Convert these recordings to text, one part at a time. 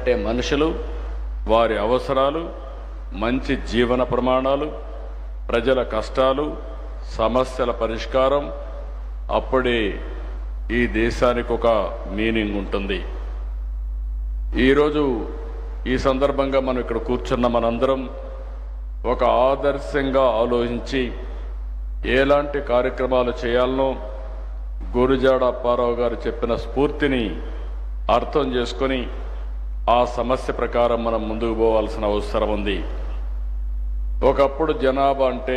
అంటే మనుషులు, వారి అవసరాలు, మంచి జీవన ప్రమాణాలు, ప్రజల కష్టాలు, సమస్యల పరిష్కారం, అప్పుడే ఈ దేశానికి ఒక మీనింగ్ ఉంటుంది. ఈరోజు ఈ సందర్భంగా మనం ఇక్కడ కూర్చున్న మనందరం ఒక ఆదర్శంగా ఆలోచించి ఎలాంటి కార్యక్రమాలు చేయాలనో గురుజాడ అప్పారావు గారు చెప్పిన స్ఫూర్తిని అర్థం చేసుకొని ఆ సమస్య ప్రకారం మనం ముందుకు పోవాల్సిన అవసరం ఉంది. ఒకప్పుడు జనాభా అంటే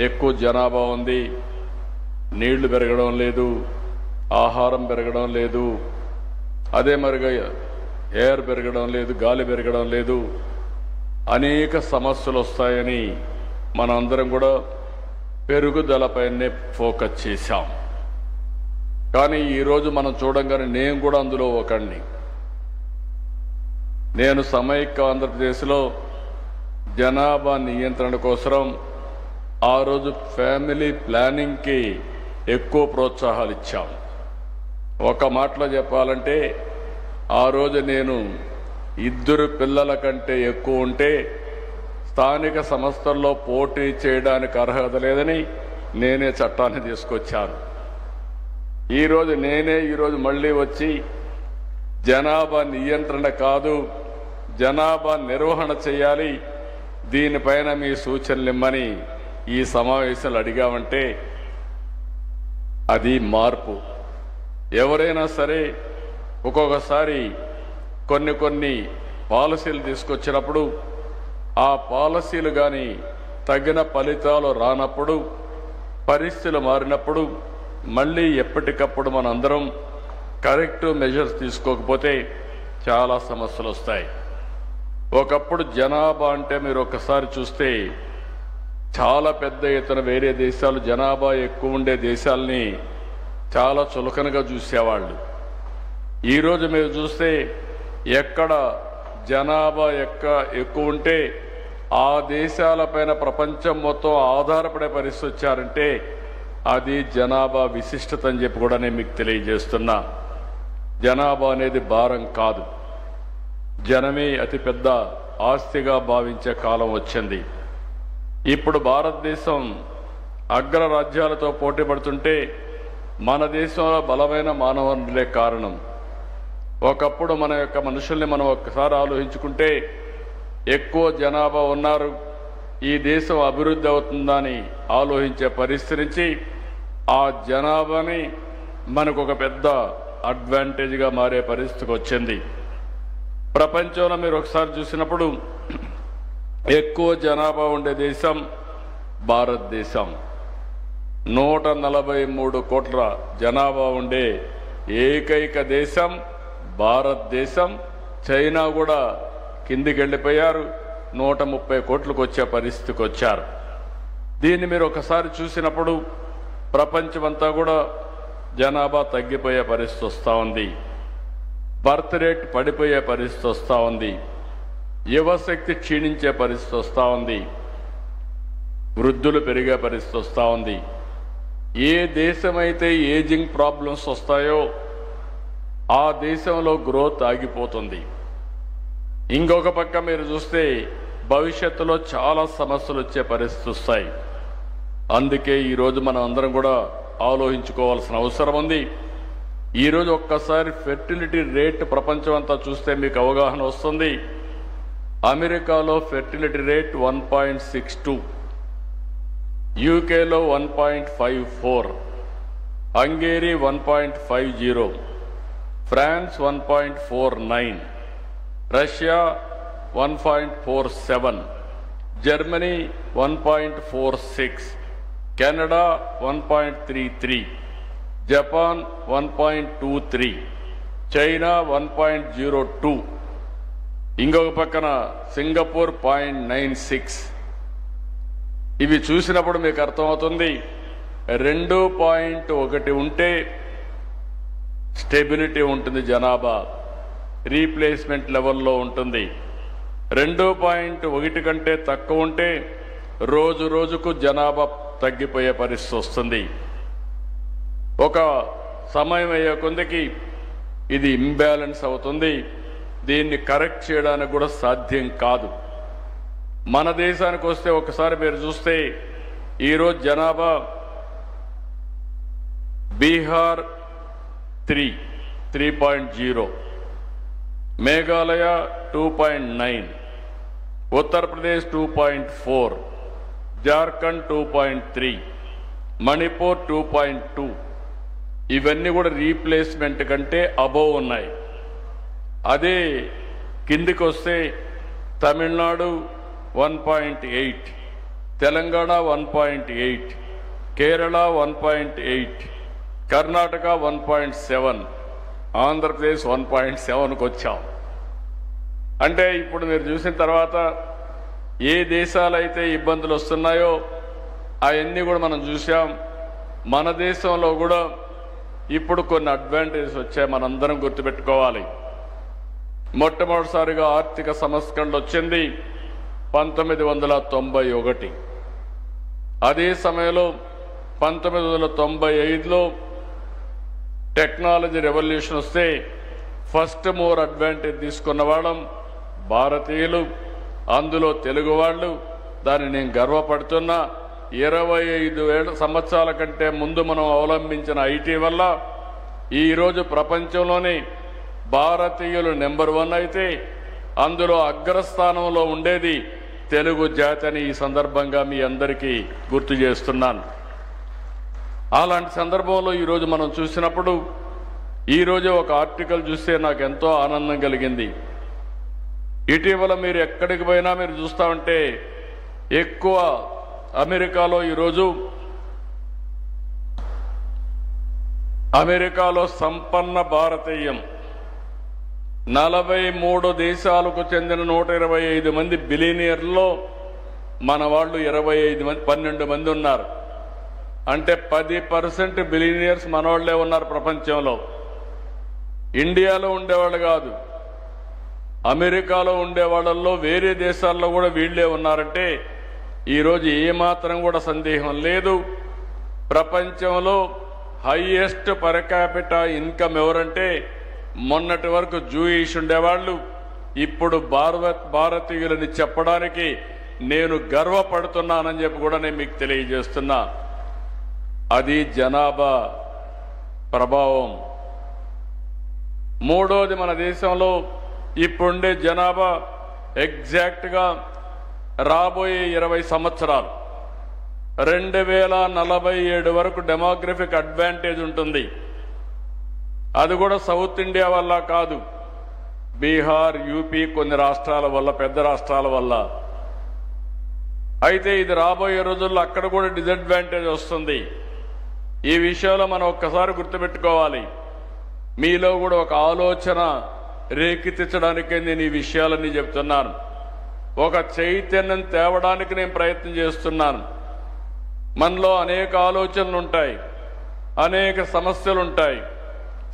ఎక్కువ జనాభా ఉంది, నీళ్లు పెరగడం లేదు, ఆహారం పెరగడం లేదు, అదే మరిగా ఎయిర్ పెరగడం లేదు, గాలి పెరగడం లేదు, అనేక సమస్యలు వస్తాయని మనందరం కూడా పెరుగుదలపైనే ఫోకస్ చేశాం. కానీ ఈరోజు మనం చూడంగానే నేను కూడా అందులో ఒకడిని. నేను సమైక్య ఆంధ్రప్రదేశ్లో జనాభా నియంత్రణ కోసం ఆ రోజు ఫ్యామిలీ ప్లానింగ్కి ఎక్కువ ప్రోత్సాహాలు ఇచ్చాం. ఒక మాటలో చెప్పాలంటే ఆ రోజు నేను 2 పిల్లల కంటే ఎక్కువ ఉంటే స్థానిక సంస్థల్లో పోటీ చేయడానికి అర్హత లేదని నేనే చట్టాన్ని తీసుకొచ్చాను. ఈరోజు మళ్ళీ వచ్చి జనాభా నియంత్రణ కాదు, జనాభా నిర్వహణ చేయాలి, దీనిపైన మీ సూచనలు ఇమ్మని ఈ సమావేశాలు అడిగామంటే అది మార్పు. ఎవరైనా సరే ఒక్కొక్కసారి కొన్ని పాలసీలు తీసుకొచ్చినప్పుడు ఆ పాలసీలు కానీ తగిన ఫలితాలు రానప్పుడు, పరిస్థితులు మారినప్పుడు మళ్ళీ ఎప్పటికప్పుడు మనందరం కరెక్టివ్ మెజర్స్ తీసుకోకపోతే చాలా సమస్యలు వస్తాయి. ఒకప్పుడు జనాభా అంటే మీరు ఒక్కసారి చూస్తే చాలా పెద్ద ఎత్తున వేరే దేశాలు జనాభా ఎక్కువ ఉండే దేశాలని చాలా చులకనగా చూసేవాళ్ళు. ఈరోజు మీరు చూస్తే ఎక్కడ జనాభా ఎక్కువ ఉంటే ఆ దేశాలపైన ప్రపంచం మొత్తం ఆధారపడే పరిస్థితి వచ్చారంటే అది జనాభా విశిష్టత అని చెప్పి కూడా నేను మీకు తెలియజేస్తున్నా. జనాభా అనేది భారం కాదు, జనమే అతిపెద్ద ఆస్తిగా భావించే కాలం వచ్చింది. ఇప్పుడు భారతదేశం అగ్ర రాజ్యాలతో పోటీ పడుతుంటే మన దేశంలో బలమైన మానవ వనరులే కారణం. ఒకప్పుడు మన యొక్క మనుషుల్ని మనం ఒక్కసారి ఆలోచించుకుంటే ఎక్కువ జనాభా ఉన్నారు, ఈ దేశం అభివృద్ధి అవుతుందని ఆలోచించే పరిస్థితి నుంచి ఆ జనాభాని మనకు ఒక పెద్ద అడ్వాంటేజ్గా మారే పరిస్థితికి వచ్చింది. ప్రపంచంలో మీరు ఒకసారి చూసినప్పుడు ఎక్కువ జనాభా ఉండే దేశం భారతదేశం. 143 కోట్ల జనాభా ఉండే ఏకైక దేశం భారతదేశం. చైనా కూడా కిందికి వెళ్ళిపోయారు, 130 కోట్లకు వచ్చే పరిస్థితికి వచ్చారు. దీన్ని మీరు ఒకసారి చూసినప్పుడు ప్రపంచమంతా కూడా జనాభా తగ్గిపోయే పరిస్థితి వస్తూ ఉంది, బర్త్ రేట్ పడిపోయే పరిస్థితి వస్తూ ఉంది, యువశక్తి క్షీణించే పరిస్థితి వస్తూ ఉంది, వృద్ధులు పెరిగే పరిస్థితి వస్తూ ఉంది. ఏ దేశమైతే ఏజింగ్ ప్రాబ్లమ్స్ వస్తాయో ఆ దేశంలో గ్రోత్ ఆగిపోతుంది. ఇంకొక పక్క మీరు చూస్తే భవిష్యత్తులో చాలా సమస్యలు వచ్చే పరిస్థితి వస్తాయి. అందుకే ఈరోజు మనం అందరం కూడా ఆలోచించుకోవాల్సిన అవసరం ఉంది. ఈరోజు ఒక్కసారి ఫెర్టిలిటీ రేట్ ప్రపంచం అంతా చూస్తే మీకు అవగాహన వస్తుంది. అమెరికాలో ఫెర్టిలిటీ రేట్ 1.62, యూకేలో 1.54, Hungary 1.50, France 1.49, Russia 1.47, Germany 1.46, Canada 1.33, Japan 1.23, China 1.02, ఇంకొక పక్కన సింగపూర్ 0.96. ఇవి చూసినప్పుడు మీకు అర్థమవుతుంది 2.1 ఉంటే స్టెబిలిటీ ఉంటుంది, జనాభా రీప్లేస్మెంట్ లెవెల్లో ఉంటుంది. 2.1 కంటే తక్కువ ఉంటే రోజు రోజుకు జనాభా తగ్గిపోయే పరిస్థితి వస్తుంది. ఒక సమయం అయ్యే కొందికి ఇది ఇంబ్యాలెన్స్ అవుతుంది. దీన్ని కరెక్ట్ చేయడానికి కూడా సాధ్యం కాదు. మన దేశానికి వస్తే ఒకసారి మీరు చూస్తే ఈరోజు జనాభా బీహార్ 3.0, మేఘాలయ 2.9, ఉత్తరప్రదేశ్ 2.4, జార్ఖండ్ 2.3, మణిపూర్ 2.2. ఇవన్నీ కూడా రీప్లేస్మెంట్ కంటే అబోవ్ ఉన్నాయి. అదే కిందికి వస్తే తమిళనాడు 1.8, తెలంగాణ 1.8, కేరళ 1.8, కర్ణాటక 1.7, ఆంధ్రప్రదేశ్ 1.7కు వచ్చాం. అంటే ఇప్పుడు మీరు చూసిన తర్వాత ఏ దేశాలైతే ఇబ్బందులు వస్తున్నాయో అవన్నీ కూడా మనం చూసాం. మన దేశంలో కూడా ఇప్పుడు కొన్ని అడ్వాంటేజెస్ వచ్చాయి, మనందరం గుర్తుపెట్టుకోవాలి. మొట్టమొదటిసారిగా ఆర్థిక సంస్కరణలు వచ్చింది 1991. అదే సమయంలో 1995లో టెక్నాలజీ రెవల్యూషన్ వస్తే ఫస్ట్ మోర్ అడ్వాంటేజ్ తీసుకున్న వాళ్ళం భారతీయులు, అందులో తెలుగు వాళ్ళు. దాన్ని నేను గర్వపడుతున్నా. 25 సంవత్సరాల కంటే ముందు మనం అవలంబించిన ఐటీ వల్ల ఈరోజు ప్రపంచంలోనే భారతీయులు నెంబర్ 1 అయితే అందులో అగ్రస్థానంలో ఉండేది తెలుగు జాతి అని ఈ సందర్భంగా మీ అందరికీ గుర్తు చేస్తున్నాను. అలాంటి సందర్భంలో ఈరోజు మనం చూసినప్పుడు ఈరోజు ఒక ఆర్టికల్ చూస్తే నాకు ఎంతో ఆనందం కలిగింది. ఇటీవల మీరు ఎక్కడికి పోయినా మీరు చూస్తూ ఉంటే ఎక్కువ అమెరికాలో ఈరోజు అమెరికాలో సంపన్న భారతీయం 43 దేశాలకు చెందిన 125 మంది బిలియనియర్లో మన వాళ్ళు 12 మంది ఉన్నారు. అంటే 10% బిలియనియర్స్ మనవాళ్లే ఉన్నారు ప్రపంచంలో. ఇండియాలో ఉండేవాళ్ళు కాదు, అమెరికాలో ఉండేవాళ్ళల్లో వేరే దేశాల్లో కూడా వీళ్ళే ఉన్నారంటే ఈరోజు ఏమాత్రం కూడా సందేహం లేదు. ప్రపంచంలో హైయెస్ట్ పర్ క్యాపిటా ఇన్కమ్ ఎవరంటే మొన్నటి వరకు జూయిష్ ఉండేవాళ్ళు, ఇప్పుడు భారతీయులని చెప్పడానికి నేను గర్వపడుతున్నానని చెప్పి కూడా నేను మీకు తెలియజేస్తున్నా. అది జనాభా ప్రభావం. మూడోది, మన దేశంలో ఇప్పుడుండే జనాభా ఎగ్జాక్ట్గా రాబోయే 20 సంవత్సరాలు 2047 వరకు డెమోగ్రఫిక్ అడ్వాంటేజ్ ఉంటుంది. అది కూడా సౌత్ ఇండియా వల్ల కాదు, బీహార్, యూపీ కొన్ని రాష్ట్రాల వల్ల, పెద్ద రాష్ట్రాల వల్ల. అయితే ఇది రాబోయే రోజుల్లో అక్కడ కూడా డిసడ్వాంటేజ్ వస్తుంది. ఈ విషయంలో మనం ఒక్కసారి గుర్తుపెట్టుకోవాలి. మీలో కూడా ఒక ఆలోచన రేకెత్తించడానికే నేను ఈ విషయాలన్నీ చెప్తున్నాను. ఒక చైతన్యం తేవడానికి నేను ప్రయత్నం చేస్తున్నాను. మనలో అనేక ఆలోచనలు ఉంటాయి, అనేక సమస్యలు ఉంటాయి.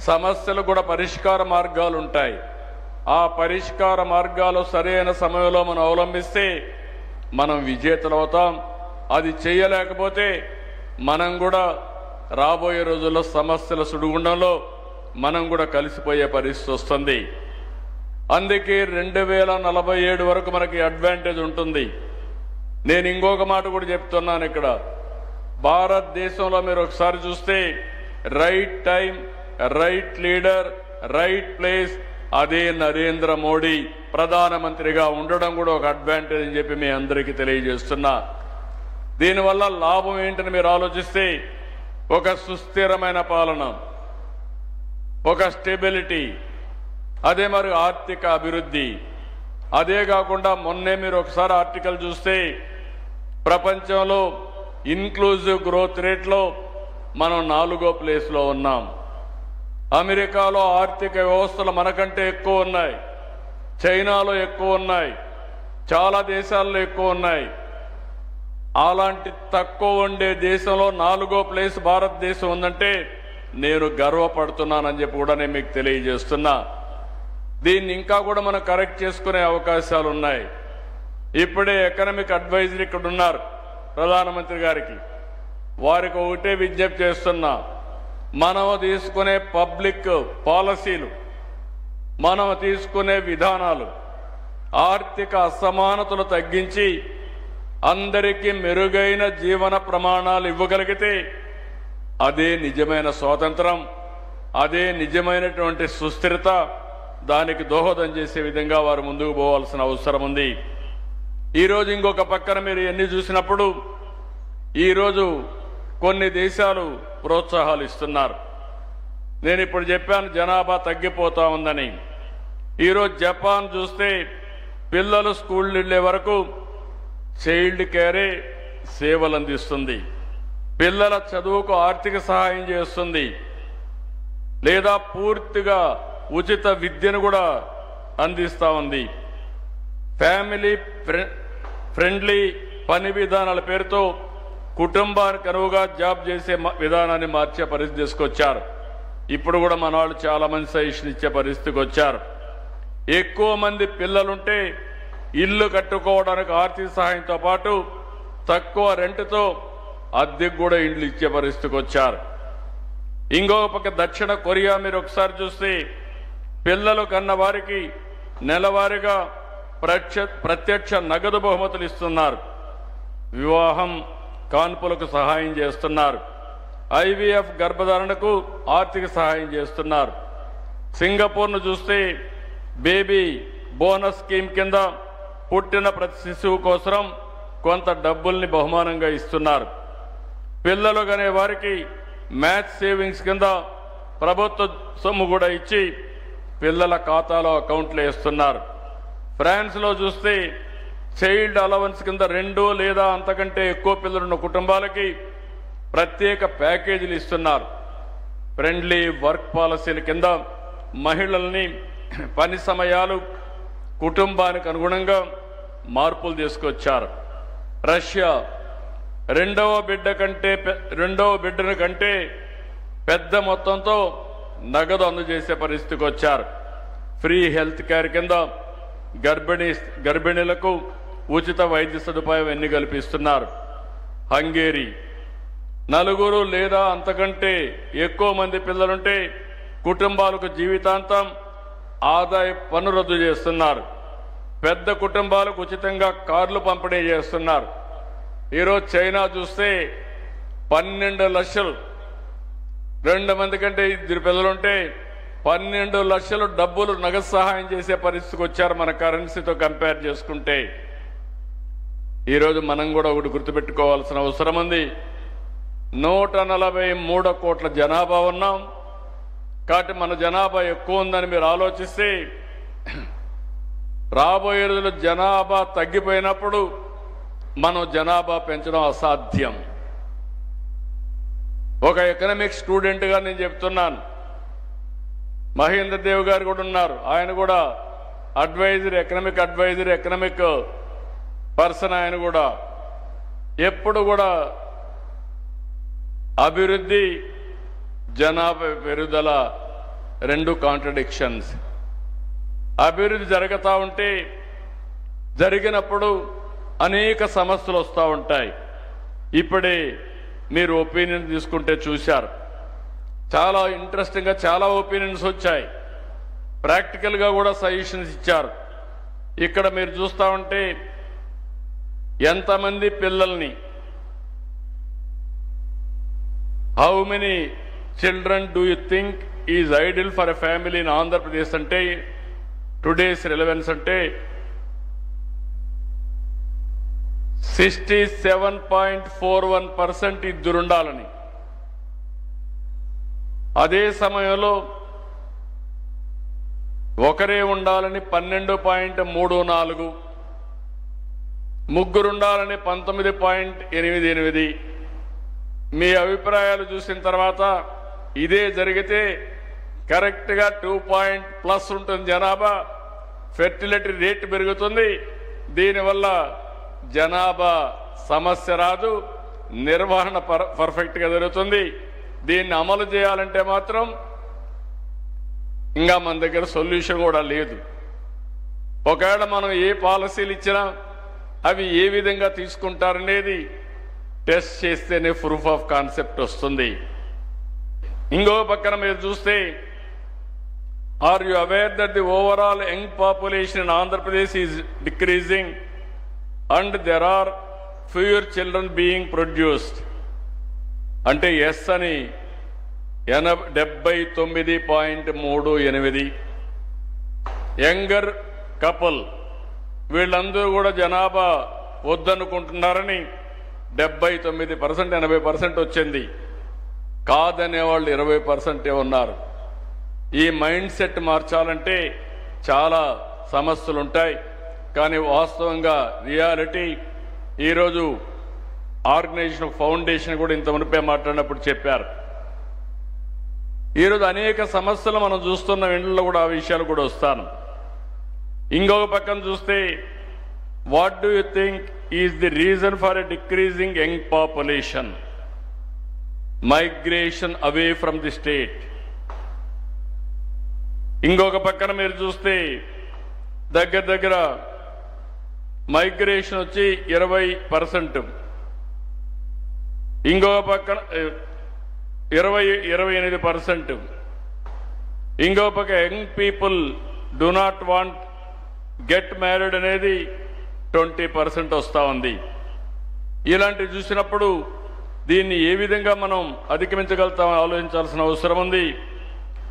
సమస్యలు కూడా పరిష్కార మార్గాలు ఉంటాయి. ఆ పరిష్కార మార్గాలు సరైన సమయంలో మనం అవలంబిస్తే మనం విజేతలు అవుతాం. అది చేయలేకపోతే మనం కూడా రాబోయే రోజుల్లో సమస్యల సుడిగుండంలో మనం కూడా కలిసిపోయే పరిస్థితి వస్తుంది. అందుకే 2047 వరకు మనకి అడ్వాంటేజ్ ఉంటుంది. నేను ఇంకొక మాట కూడా చెప్తున్నాను. ఇక్కడ భారతదేశంలో మీరు ఒకసారి చూస్తే right time, right leader, right place, అదే నరేంద్ర మోడీ ప్రధానమంత్రిగా ఉండడం కూడా ఒక అడ్వాంటేజ్ అని చెప్పి మీ అందరికీ తెలియజేస్తున్నా. దీనివల్ల లాభం ఏంటని మీరు ఆలోచిస్తే ఒక సుస్థిరమైన పాలన, ఒక స్టెబిలిటీ, అదే మరి ఆర్థిక అభివృద్ధి. అదే కాకుండా మొన్నే మీరు ఒకసారి ఆర్టికల్ చూస్తే ప్రపంచంలో ఇన్క్లూజివ్ గ్రోత్ రేట్లో మనం 4వ ప్లేస్లో ఉన్నాం. అమెరికాలో ఆర్థిక వ్యవస్థలు మనకంటే ఎక్కువ ఉన్నాయి, చైనాలో ఎక్కువ ఉన్నాయి, చాలా దేశాల్లో ఎక్కువ ఉన్నాయి. అలాంటి తక్కువ ఉండే దేశంలో 4వ ప్లేస్ భారతదేశం ఉందంటే నేను గర్వపడుతున్నానని చెప్పి కూడా నేను మీకు తెలియజేస్తున్నా. దీన్ని ఇంకా కూడా మనం కరెక్ట్ చేసుకునే అవకాశాలు ఉన్నాయి. ఇప్పుడే ఎకనామిక్ అడ్వైజర్ ఇక్కడ ఉన్నారు ప్రధానమంత్రి గారికి. వారికి ఒకటే విజ్ఞప్తి చేస్తున్నా, మనం తీసుకునే పబ్లిక్ పాలసీలు మనం తీసుకునే విధానాలు ఆర్థిక అసమానతలు తగ్గించి అందరికీ మెరుగైన జీవన ప్రమాణాలు ఇవ్వగలిగితే అదే నిజమైన స్వాతంత్రం, అదే నిజమైనటువంటి సుస్థిరత. దానికి దోహదం చేసే విధంగా వారు ముందుకు పోవాల్సిన అవసరం ఉంది. ఈరోజు ఇంకొక పక్కన మీరు ఎన్ని చూసినప్పుడు ఈరోజు కొన్ని దేశాలు ప్రోత్సాహాలు ఇస్తున్నారు. నేను ఇప్పుడు చెప్పాను జనాభా తగ్గిపోతా ఉందని. ఈరోజు జపాన్ చూస్తే పిల్లలు స్కూల్ వెళ్ళే వరకు చైల్డ్ కేరే సేవలు అందిస్తుంది, పిల్లల చదువుకు ఆర్థిక సహాయం చేస్తుంది, లేదా పూర్తిగా ఉచిత విద్యను కూడా అందిస్తూ ఉంది. ఫ్యామిలీ ఫ్రెండ్లీ పని విధానాల పేరుతో కుటుంబానికి అనువుగా జాబ్ చేసే విధానాన్ని మార్చే పరిస్థితి తీసుకొచ్చారు. ఇప్పుడు కూడా మన వాళ్ళు చాలా మంది సజెషన్ ఇచ్చే పరిస్థితికి వచ్చారు. ఎక్కువ మంది పిల్లలుంటే ఇల్లు కట్టుకోవడానికి ఆర్థిక సహాయంతో పాటు తక్కువ రెంట్తో అద్దెకు కూడా ఇండ్లు ఇచ్చే పరిస్థితికి వచ్చారు. ఇంకొక పక్క దక్షిణ కొరియా మీరు ఒకసారి చూస్తే పిల్లలు కన్న వారికి నెలవారీగా ప్రత్యక్ష నగదు బహుమతులు ఇస్తున్నారు, వివాహం కాన్పులకు సహాయం చేస్తున్నారు, ఐవీఎఫ్ గర్భధారణకు ఆర్థిక సహాయం చేస్తున్నారు. సింగపూర్ను చూస్తే బేబీ బోనస్ స్కీమ్ కింద పుట్టిన ప్రతి శిశువు కోసం కొంత డబ్బుల్ని బహుమానంగా ఇస్తున్నారు. పిల్లలు కనే వారికి మ్యాచ్ సేవింగ్స్ కింద ప్రభుత్వ సొమ్ము కూడా ఇచ్చి పిల్లల ఖాతాలో అకౌంట్లు వేస్తున్నారు. ఫ్రాన్స్లో చూస్తే చైల్డ్ అలవెన్స్ కింద 2 లేదా అంతకంటే ఎక్కువ పిల్లలున్న కుటుంబాలకి ప్రత్యేక ప్యాకేజీలు ఇస్తున్నారు. ఫ్రెండ్లీ వర్క్ పాలసీల కింద మహిళల్ని పని సమయాలు కుటుంబానికి అనుగుణంగా మార్పులు తీసుకొచ్చారు. రష్యా రెండవ బిడ్డను కంటే పెద్ద మొత్తంతో నగదు అందజేసే పరిస్థితికి వచ్చారు. ఫ్రీ హెల్త్ కేర్ కింద గర్భిణీలకు ఉచిత వైద్య సదుపాయం ఎన్ని కల్పిస్తున్నారు. హంగేరీ 4 లేదా అంతకంటే ఎక్కువ మంది పిల్లలుంటే కుటుంబాలకు జీవితాంతం ఆదాయ పన్ను రద్దు చేస్తున్నారు. పెద్ద కుటుంబాలకు ఉచితంగా కార్లు పంపిణీ చేస్తున్నారు. ఈరోజు చైనా చూస్తే 12 లక్షలు, 2 మంది కంటే 2 పిల్లలుంటే 12 లక్షలు డబ్బులు నగదు సహాయం చేసే పరిస్థితికి వచ్చారు. మన కరెన్సీతో కంపేర్ చేసుకుంటే ఈరోజు మనం కూడా ఒకటి గుర్తుపెట్టుకోవాల్సిన అవసరం ఉంది. 143 కోట్ల జనాభా ఉన్నాం కాబట్టి మన జనాభా ఎక్కువ ఉందని మీరు ఆలోచిస్తే రాబోయే రోజుల్లో జనాభా తగ్గిపోయినప్పుడు మనం జనాభా పెంచడం అసాధ్యం. ఒక ఎకనామిక్ స్టూడెంట్గా నేను చెప్తున్నాను. మహేంద్ర దేవ్ గారు కూడా ఉన్నారు, ఆయన కూడా ఎకనామిక్ పర్సన్. ఆయన కూడా ఎప్పుడు కూడా అభివృద్ధి జనాభా పెరుగుదల 2 కాంట్రడిక్షన్స్. అభివృద్ధి జరుగుతూ ఉంటే జరిగినప్పుడు అనేక సమస్యలు వస్తూ ఉంటాయి. ఇప్పుడే మీరు ఒపీనియన్ తీసుకుంటే చూశారు, చాలా ఇంట్రెస్టింగ్గా చాలా ఒపీనియన్స్ వచ్చాయి. ప్రాక్టికల్గా కూడా సజెషన్స్ ఇచ్చారు. ఇక్కడ మీరు చూస్తూ ఉంటే ఎంతమంది పిల్లల్ని, how many children do you think is ideal for a family in Andhra Pradesh అంటే టుడేస్ రిలవెన్స్ అంటే 67.41% ఇద్దరుండాలని. అదే సమయంలో ఒకరే ఉండాలని 12.34, ముగ్గురుండాలని 19.88. మీ అభిప్రాయాలు చూసిన తర్వాత ఇదే జరిగితే కరెక్ట్గా 2+ ఉంటుంది జనాభా, ఫెర్టిలిటీ రేట్ పెరుగుతుంది. దీనివల్ల జనాభా సమస్య రాదు, నిర్వహణ పర్ఫెక్ట్గా జరుగుతుంది. దీన్ని అమలు చేయాలంటే మాత్రం ఇంకా మన దగ్గర సొల్యూషన్ కూడా లేదు. ఒకవేళ మనం ఏ పాలసీలు ఇచ్చినా అవి ఏ విధంగా తీసుకుంటారనేది టెస్ట్ చేస్తేనే ప్రూఫ్ ఆఫ్ కాన్సెప్ట్ వస్తుంది. ఇంకో పక్కన మీరు చూస్తే Are you aware that the overall young population in Andhra Pradesh is decreasing and there are fewer children being produced? అంటే ఎస్ అని 79.38. యంగర్ కపుల్ వీళ్ళందరూ కూడా జనాభా వద్దనుకుంటున్నారని 79%, 80% వచ్చింది. కాదనే వాళ్ళు 20% ఉన్నారు. ఈ మైండ్ సెట్ మార్చాలంటే చాలా సమస్యలు ఉంటాయి. కానీ వాస్తవంగా రియాలిటీ ఈరోజు ఆర్గనైజేషన్ ఫౌండేషన్ కూడా ఇంత మునిపే మాట్లాడినప్పుడు చెప్పారు. ఈరోజు అనేక సమస్యలు మనం చూస్తున్న ఇంట్లో కూడా ఆ విషయాలు కూడా వస్తాను. ఇంకొక పక్కన చూస్తే what do you think is the reason for a decreasing young population? Migration away from the state. ఇంకొక పక్కన మీరు చూస్తే దగ్గర మైగ్రేషన్ వచ్చి 20%. ఇంకొక పక్కన 28%. ఇంకొక పక్క young people do not want get married అనేది 20% వస్తూ ఉంది. ఇలాంటివి చూసినప్పుడు దీన్ని ఏ విధంగా మనం అధిగమించగలుగుతామని ఆలోచించాల్సిన అవసరం ఉంది.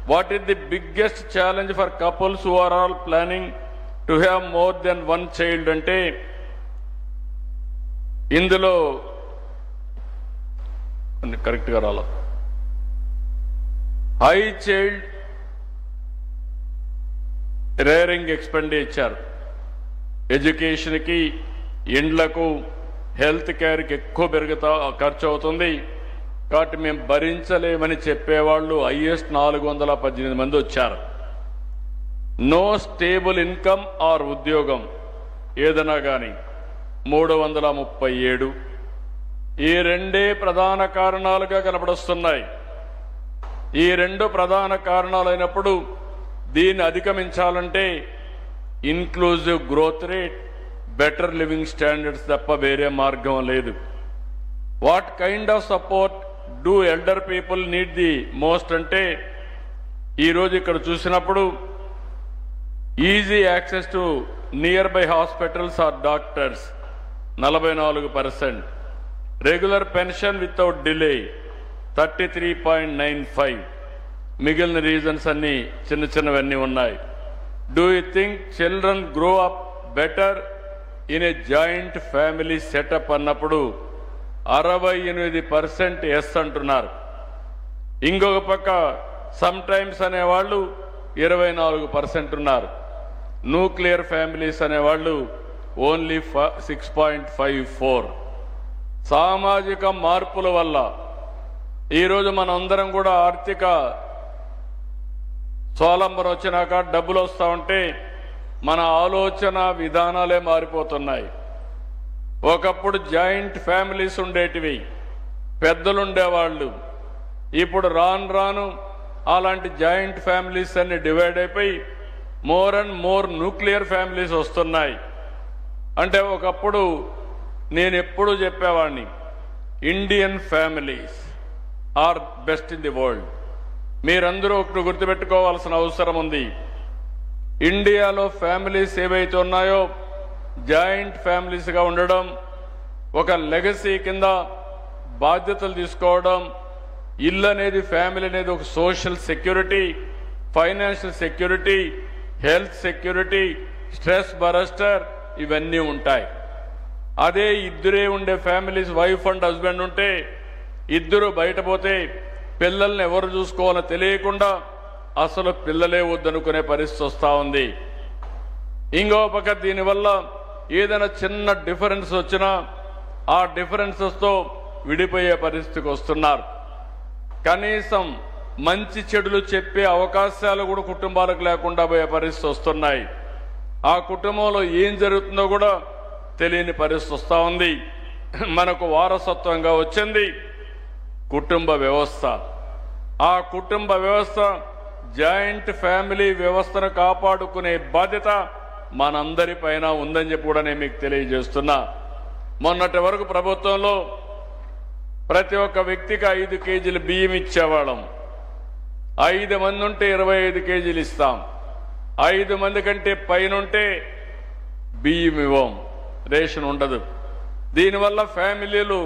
What is the biggest challenge for couples who are all planning to have more than one child? అంటే ఇందులో కరెక్ట్గా రాల హై చైల్డ్ రేరింగ్ ఎక్స్పెండిచర్, ఎడ్యుకేషన్కి, ఇండ్లకు, హెల్త్ కేర్కి ఎక్కువ ఖర్చు అవుతుంది. కాబట్టి మేము భరించలేమని చెప్పేవాళ్ళు హైయెస్ట్ 418 మంది వచ్చారు. నో స్టేబుల్ ఇన్కమ్ ఆర్ ఉద్యోగం ఏదైనా కానీ 337. ఈ రెండే ప్రధాన కారణాలుగా కనపడొస్తున్నాయి. ఈ రెండు ప్రధాన కారణాలైనప్పుడు దీన్ని అధిగమించాలంటే inclusive growth rate, better living standards తప్ప వేరే మార్గం లేదు. What kind of support do elder people need the most అంటే ఈరోజు ఇక్కడ చూసినప్పుడు easy access to nearby hospitals or doctors 44%, regular pension without delay 33.95. మిగిలిన రీజన్స్ అన్నీ చిన్నవన్నీ ఉన్నాయి. Do you think children grow up better in a joint family setup అన్నప్పుడు 68% yes అంటున్నారు. ఇంకొక పక్క సమ్ టైమ్స్ అనేవాళ్ళు 24% ఉన్నారు. న్యూక్లియర్ ఫ్యామిలీస్ అనేవాళ్ళు ఓన్లీ 6.54. సామాజిక మార్పుల వల్ల ఈరోజు మనందరం కూడా ఆర్థిక స్వావలంబన వచ్చినాక డబ్బులు వస్తూ ఉంటే మన ఆలోచన విధానాలే మారిపోతున్నాయి. ఒకప్పుడు జాయింట్ ఫ్యామిలీస్ ఉండేటివి, పెద్దలు ఉండేవాళ్ళు. ఇప్పుడు రాను అలాంటి జాయింట్ ఫ్యామిలీస్ అన్ని డివైడ్ అయిపోయి more and more nuclear families వస్తున్నాయి. అంటే ఒకప్పుడు నేను ఎప్పుడూ చెప్పేవాడిని, Indian families are best in the world. మీరందరూ ఒకటి గుర్తుపెట్టుకోవాల్సిన అవసరం ఉంది. ఇండియాలో ఫ్యామిలీస్ ఏవైతే ఉన్నాయో జాయింట్ ఫ్యామిలీస్గా ఉండడం, ఒక లెగసీ కింద బాధ్యతలు తీసుకోవడం, ఇల్లు అనేది, ఫ్యామిలీ అనేది ఒక social security, financial security, health security, stress buster ఇవన్నీ ఉంటాయి. అదే ఇద్దరే ఉండే ఫ్యామిలీస్, వైఫ్ అండ్ హస్బెండ్ ఉంటే ఇద్దరు బయట పోతే పిల్లల్ని ఎవరు చూసుకోవాలో తెలియకుండా అసలు పిల్లలే వద్దనుకునే పరిస్థితి వస్తూ ఉంది. ఇంకో పక్క దీనివల్ల ఏదైనా చిన్న డిఫరెన్స్ వచ్చినా ఆ డిఫరెన్సెస్తో విడిపోయే పరిస్థితికి వస్తున్నారు. కనీసం మంచి చెడులు చెప్పే అవకాశాలు కూడా కుటుంబాలకు లేకుండా పోయే పరిస్థితి వస్తున్నాయి. ఆ కుటుంబంలో ఏం జరుగుతుందో కూడా తెలియని పరిస్థితి వస్తూ ఉంది. మనకు వారసత్వంగా వచ్చింది కుటుంబ వ్యవస్థ. ఆ కుటుంబ వ్యవస్థ, జాయింట్ ఫ్యామిలీ వ్యవస్థను కాపాడుకునే బాధ్యత మనందరిపైన ఉందని చెప్పి కూడా నేను మీకు తెలియజేస్తున్నా. మొన్నటి వరకు ప్రభుత్వంలో ప్రతి ఒక్క వ్యక్తికి 5 కేజీల బియ్యం ఇచ్చేవాళ్ళం. 5 మంది ఉంటే 25 కేజీలు ఇస్తాం. 5 మంది కంటే పైనుంటే బియ్యం ఇవ్వం, రేషన్ ఉండదు. దీనివల్ల ఫ్యామిలీలు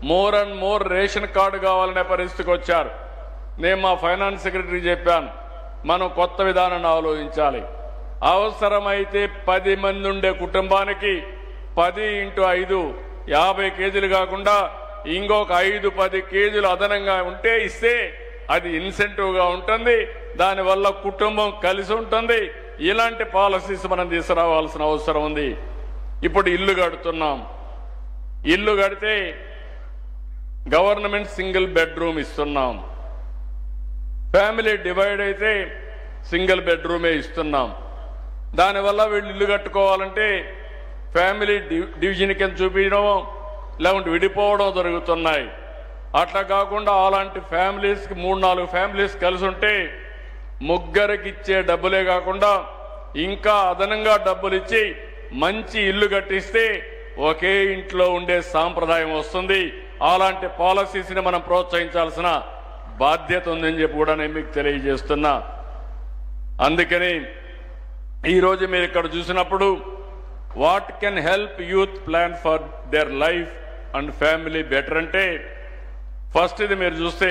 more and more ration card కావాలనే పరిస్థితికి వచ్చారు. నేను మా ఫైనాన్స్ సెక్రటరీ చెప్పాను, మనం కొత్త విధానాన్ని ఆలోచించాలి. అవసరమైతే 10 మంది ఉండే కుటుంబానికి 10 × 5 50 కేజీలు కాకుండా ఇంకొక 5-10 కేజీలు అదనంగా ఉంటే ఇస్తే అది ఇన్సెంటివ్గా ఉంటుంది. దానివల్ల కుటుంబం కలిసి ఉంటుంది. ఇలాంటి పాలసీస్ మనం తీసుకురావాల్సిన అవసరం ఉంది. ఇప్పుడు ఇల్లు కడుతున్నాం. ఇల్లు కడితే గవర్నమెంట్ సింగిల్ బెడ్రూమ్ ఇస్తున్నాం. ఫ్యామిలీ డివైడ్ అయితే సింగిల్ బెడ్రూమే ఇస్తున్నాం. దానివల్ల వీళ్ళు ఇల్లు కట్టుకోవాలంటే ఫ్యామిలీ డివిజన్ కింద చూపించడం లేకుంటే విడిపోవడం జరుగుతున్నాయి. అట్లా కాకుండా అలాంటి ఫ్యామిలీస్కి 3-4 ఫ్యామిలీస్ కలిసి ఉంటే ముగ్గురికి ఇచ్చే డబ్బులే కాకుండా ఇంకా అదనంగా డబ్బులు ఇచ్చి మంచి ఇల్లు కట్టిస్తే ఒకే ఇంట్లో ఉండే సాంప్రదాయం వస్తుంది. అలాంటి పాలసీస్ని మనం ప్రోత్సహించాల్సిన బాధ్యత ఉందని చెప్పి కూడా నేను మీకు తెలియజేస్తున్నా. అందుకని ఈరోజు మీరు ఇక్కడ చూసినప్పుడు what can help youth plan for their life and family better అంటే ఫస్ట్ ఇది మీరు చూస్తే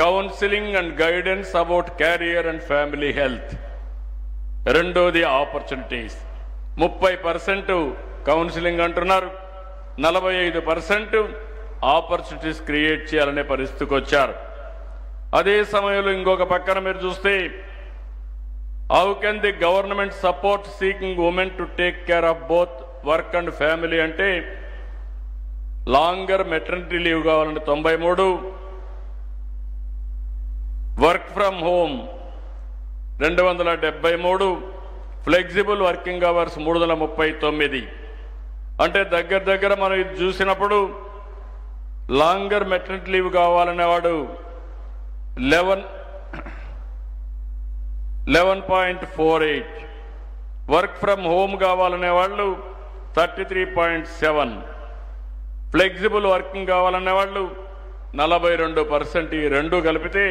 counselling and guidance about carrier and family health. రెండోది ఆపర్చునిటీస్. 30% కౌన్సిలింగ్ అంటున్నారు, 45% ఆపర్చునిటీస్ క్రియేట్ చేయాలనే పరిస్థితికి వచ్చారు. అదే సమయంలో ఇంకొక పక్కన మీరు చూస్తే how can the government support seeking women to take care of both work and family అంటే లాంగర్ మెటర్నిటీ లీవ్ కావాలంటే 93, work from home 273, flexible working hours 339. అంటే దగ్గర మనం ఇది చూసినప్పుడు లాంగర్ మెటర్నిటీ లీవ్ కావాలనేవాడు 11.48, వర్క్ ఫ్రమ్ హోమ్ కావాలనే వాళ్ళు 33.7, ఫ్లెక్సిబుల్ వర్కింగ్ కావాలనే వాళ్ళు 42%. ఈ రెండు కలిపితే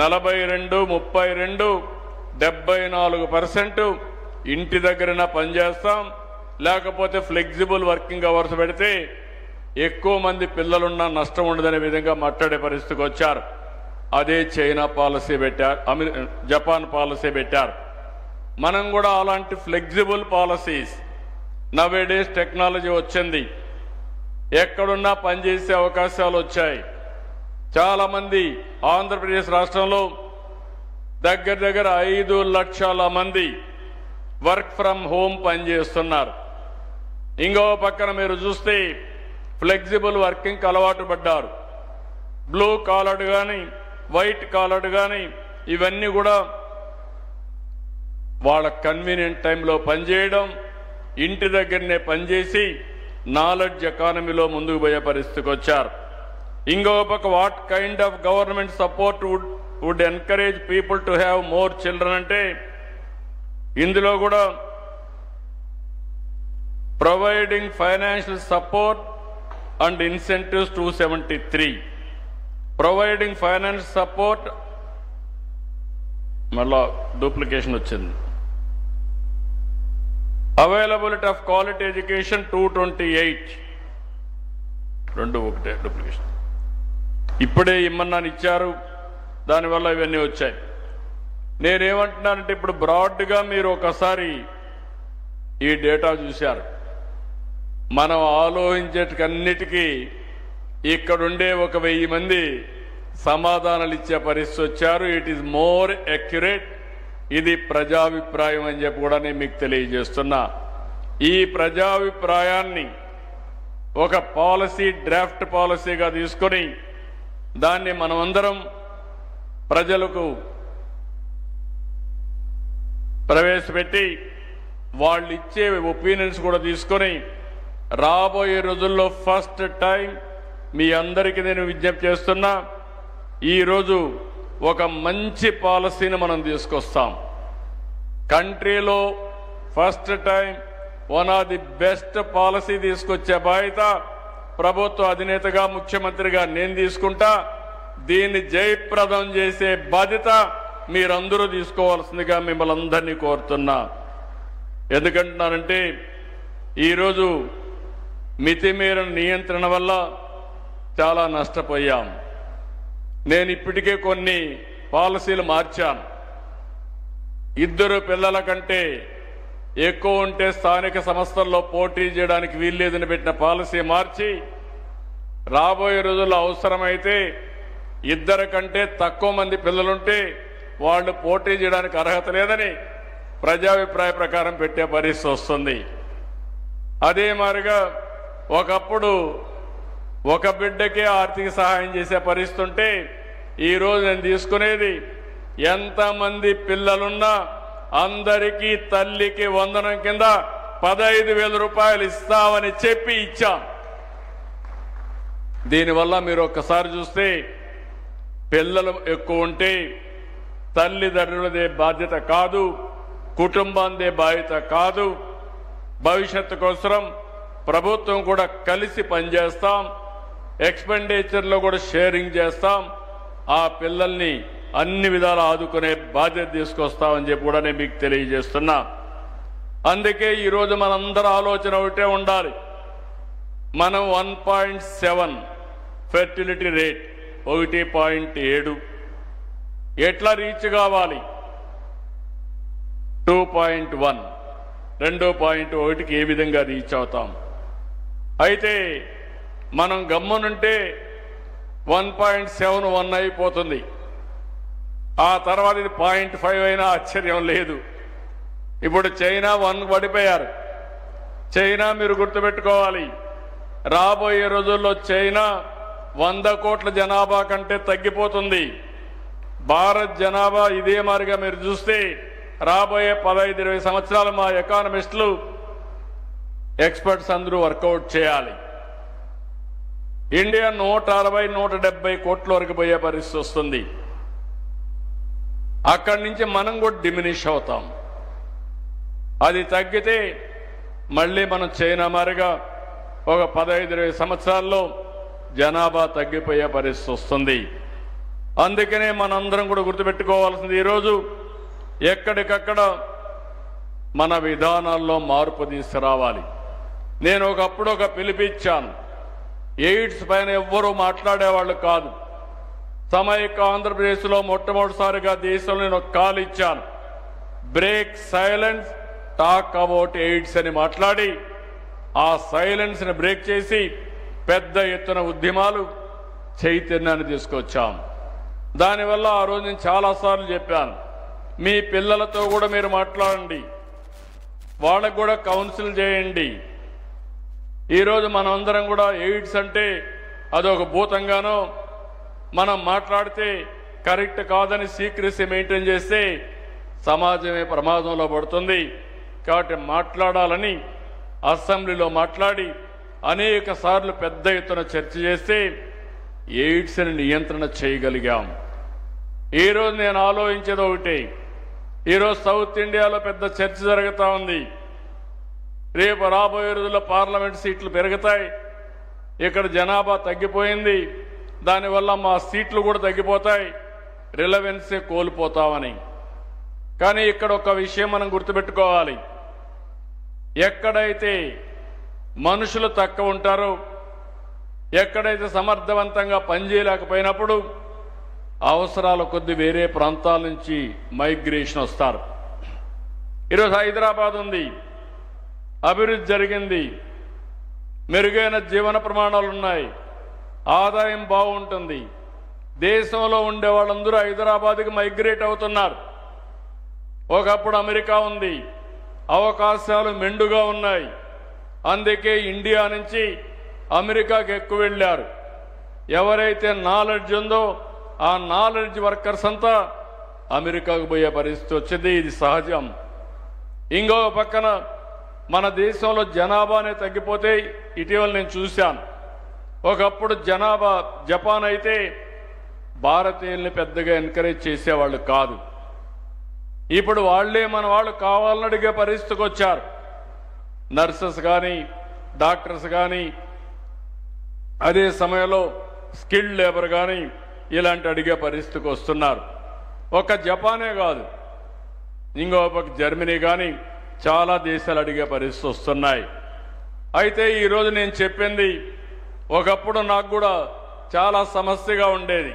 42, 32, 74% ఇంటి దగ్గరన పనిచేస్తాం. లేకపోతే ఫ్లెక్సిబుల్ వర్కింగ్ అవర్స్ పెడితే ఎక్కువ మంది పిల్లలున్నా నష్టం ఉండదనే విధంగా మాట్లాడే పరిస్థితికి వచ్చారు. అదే చైనా పాలసీ పెట్టారు, జపాన్ పాలసీ పెట్టారు. మనం కూడా అలాంటి ఫ్లెక్సిబుల్ పాలసీస్, నవేడేస్ టెక్నాలజీ వచ్చింది, ఎక్కడున్నా పనిచేసే అవకాశాలు వచ్చాయి. చాలామంది ఆంధ్రప్రదేశ్ రాష్ట్రంలో దగ్గర 5 లక్షల మంది వర్క్ ఫ్రమ్ హోమ్ పనిచేస్తున్నారు. ఇంకో పక్కన మీరు చూస్తే ఫ్లెక్సిబుల్ వర్కింగ్కి అలవాటు పడ్డారు. బ్లూ కాలర్డ్ కానీ వైట్ కాలర్డ్ కానీ ఇవన్నీ కూడా వాళ్ళ కన్వీనియంట్ టైంలో పనిచేయడం, ఇంటి దగ్గరనే పనిచేసి నాలెడ్జ్ ఎకానమీలో ముందుకు పోయే పరిస్థితికి వచ్చారు. ఇంకో పక్క what kind of government support would encourage people to have more children అంటే ఇందులో కూడా providing financial support and incentives 273, providing finance support మళ్ళా డూప్లికేషన్ వచ్చింది, అవైలబిలిటీ ఆఫ్ క్వాలిటీ ఎడ్యుకేషన్ 228, రెండు ఒకటే డూప్లికేషన్. ఇప్పుడే ఇమ్మన్నాను ఇచ్చారు, దానివల్ల ఇవన్నీ వచ్చాయి. నేనేమంటున్నానంటే ఇప్పుడు బ్రాడ్గా మీరు ఒకసారి ఈ డేటా చూశారు. మనం ఆలోచించేటికన్నిటికీ ఇక్కడుండే 1000 మంది సమాధానాలు ఇచ్చే పరిస్థితి వచ్చారు. It is more accurate. ఇది ప్రజాభిప్రాయం అని చెప్పి కూడా నేను మీకు తెలియజేస్తున్నా. ఈ ప్రజాభిప్రాయాన్ని ఒక పాలసీ, డ్రాఫ్ట్ పాలసీగా తీసుకొని దాన్ని మనమందరం ప్రజలకు ప్రవేశపెట్టి వాళ్ళు ఇచ్చే ఒపీనియన్స్ కూడా తీసుకొని రాబోయే రోజుల్లో ఫస్ట్ టైం మీ అందరికీ నేను విజ్ఞప్తి చేస్తున్నా, ఈరోజు ఒక మంచి పాలసీని మనం తీసుకొస్తాం. కంట్రీలో first time one of the best policy తీసుకొచ్చే బాధ్యత ప్రభుత్వ అధినేతగా, ముఖ్యమంత్రిగా నేను తీసుకుంటా. దీన్ని జయప్రదం చేసే బాధ్యత మీరందరూ తీసుకోవాల్సిందిగా మిమ్మల్ని అందరినీ కోరుతున్నా. ఎందుకంటున్నానంటే ఈరోజు మితిమీరిన నియంత్రణ వల్ల చాలా నష్టపోయాం. నేను ఇప్పటికే కొన్ని పాలసీలు మార్చాను. 2 పిల్లల కంటే ఎక్కువ ఉంటే స్థానిక సంస్థల్లో పోటీ చేయడానికి వీల్లేదని పెట్టిన పాలసీ మార్చి రాబోయే రోజుల్లో అవసరమైతే 2 కంటే తక్కువ మంది పిల్లలుంటే వాళ్ళు పోటీ చేయడానికి అర్హత లేదని ప్రజాభిప్రాయ ప్రకారం పెట్టే పరిస్థితి వస్తుంది. అదే మాదిరిగా ఒకప్పుడు ఒక బిడ్డకే ఆర్థిక సహాయం చేసే పరిస్థితి ఉంటే ఈరోజు నేను తీసుకునేది ఎంతమంది పిల్లలున్నా అందరికీ తల్లికి వందనం కింద 15,000 రూపాయలు ఇస్తామని చెప్పి ఇచ్చాం. దీనివల్ల మీరు ఒక్కసారి చూస్తే పిల్లలు ఎక్కువ ఉంటే తల్లిదండ్రులదే బాధ్యత కాదు, కుటుంబందే బాధ్యత కాదు. భవిష్యత్తు కోసం ప్రభుత్వం కూడా కలిసి పనిచేస్తాం, ఎక్స్పెండిచర్లో కూడా షేరింగ్ చేస్తాం. ఆ పిల్లల్ని అన్ని విధాలు ఆదుకునే బాధ్యత తీసుకొస్తామని చెప్పి కూడా నేను మీకు తెలియజేస్తున్నా. అందుకే ఈరోజు మనందరి ఆలోచన ఒకటే ఉండాలి. మనం 1.7 ఫెర్టిలిటీ రేట్ 1.7 ఎట్లా రీచ్ కావాలి? 2.1 2.1కి ఏ విధంగా రీచ్ అవుతాం? అయితే మనం గమ్మునుంటే 1.71 అయిపోతుంది. ఆ తర్వాత ఇది 0.5 అయినా ఆశ్చర్యం లేదు. ఇప్పుడు చైనా 1 పడిపోయారు. చైనా మీరు గుర్తుపెట్టుకోవాలి, రాబోయే రోజుల్లో చైనా 100 కోట్ల జనాభా కంటే తగ్గిపోతుంది. భారత్ జనాభా ఇదే మాదిరిగా మీరు చూస్తే రాబోయే 15-20 సంవత్సరాలు మా ఎకానమిస్టులు ఎక్స్పర్ట్స్ అందరూ వర్కౌట్ చేయాలి. ఇండియా 160-170 కోట్ల వరకు పోయే పరిస్థితి వస్తుంది. అక్కడి నుంచి మనం కూడా డిమినిష్ అవుతాం. అది తగ్గితే మళ్ళీ మనం చైనా మారిగా ఒక 15-20 సంవత్సరాల్లో జనాభా తగ్గిపోయే పరిస్థితి వస్తుంది. అందుకనే మనందరం కూడా గుర్తుపెట్టుకోవాల్సింది, ఈరోజు ఎక్కడికక్కడ మన విధానాల్లో మార్పు తీసుకురావాలి. నేను ఒకప్పుడు ఒక పిలిపిచ్చాను. ఎయిడ్స్ పైన ఎవ్వరూ మాట్లాడేవాళ్ళు కాదు. సమైక్య ఆంధ్రప్రదేశ్లో మొట్టమొదటిసారిగా దేశంలో నేను ఒక కాల్ ఇచ్చాను. Break silence, talk about AIDS అని మాట్లాడి ఆ సైలెన్స్ని బ్రేక్ చేసి పెద్ద ఎత్తున ఉద్యమాలు చైతన్యాన్ని తీసుకొచ్చాం. దానివల్ల ఆ రోజు నేను చాలాసార్లు చెప్పాను, మీ పిల్లలతో కూడా మీరు మాట్లాడండి, వాళ్ళకు కూడా కౌన్సిల్ చేయండి. ఈరోజు మనందరం కూడా ఎయిడ్స్ అంటే అదొక భూతంగానో మనం మాట్లాడితే కరెక్ట్ కాదని సీక్రెసీ మెయింటైన్ చేస్తే సమాజమే ప్రమాదంలో పడుతుంది. కాబట్టి మాట్లాడాలని అసెంబ్లీలో మాట్లాడి అనేక సార్లు పెద్ద ఎత్తున చర్చ చేస్తే ఎయిడ్స్ని నియంత్రణ చేయగలిగాం. ఈరోజు నేను ఆలోచించేది ఒకటి, ఈరోజు సౌత్ ఇండియాలో పెద్ద చర్చ జరుగుతూ ఉంది. రేపు రాబోయే రోజుల్లో పార్లమెంట్ సీట్లు పెరుగుతాయి. ఇక్కడ జనాభా తగ్గిపోయింది, దానివల్ల మా సీట్లు కూడా తగ్గిపోతాయి, రిలవెన్సే కోల్పోతామని. కానీ ఇక్కడ ఒక విషయం మనం గుర్తుపెట్టుకోవాలి, ఎక్కడైతే మనుషులు తక్కువ ఉంటారో, ఎక్కడైతే సమర్థవంతంగా పనిచేయలేకపోయినప్పుడు అవసరాల కొద్ది వేరే ప్రాంతాల నుంచి మైగ్రేషన్ వస్తారు. ఈరోజు హైదరాబాద్ ఉంది, అభివృద్ధి జరిగింది, మెరుగైన జీవన ప్రమాణాలు ఉన్నాయి, ఆదాయం బాగుంటుంది. దేశంలో ఉండే వాళ్ళందరూ హైదరాబాద్కి మైగ్రేట్ అవుతున్నారు. ఒకప్పుడు అమెరికా ఉంది, అవకాశాలు మెండుగా ఉన్నాయి, అందుకే ఇండియా నుంచి అమెరికాకి ఎక్కువ వెళ్ళారు. ఎవరైతే నాలెడ్జ్ ఉందో ఆ నాలెడ్జ్ వర్కర్స్ అంతా అమెరికాకు పోయే పరిస్థితి వచ్చింది. ఇది సహజం. ఇంకొక పక్కన మన దేశంలో జనాభానే తగ్గిపోతే ఇటీవల నేను చూశాను. ఒకప్పుడు జనాభా జపాన్ అయితే భారతీయుల్ని పెద్దగా ఎంకరేజ్ చేసేవాళ్ళు కాదు. ఇప్పుడు వాళ్లే మన వాళ్ళు కావాలని అడిగే పరిస్థితికి వచ్చారు. నర్సెస్ కానీ డాక్టర్స్ కానీ అదే సమయంలో స్కిల్డ్ లేబర్ కానీ ఇలాంటి అడిగే పరిస్థితికి వస్తున్నారు. ఒక జపానే కాదు, ఇంకో పక్క జర్మనీ కానీ చాలా దేశాలు అడిగే పరిస్థితి వస్తున్నాయి. అయితే ఈరోజు నేను చెప్పింది ఒకప్పుడు నాకు కూడా చాలా సమస్యగా ఉండేది.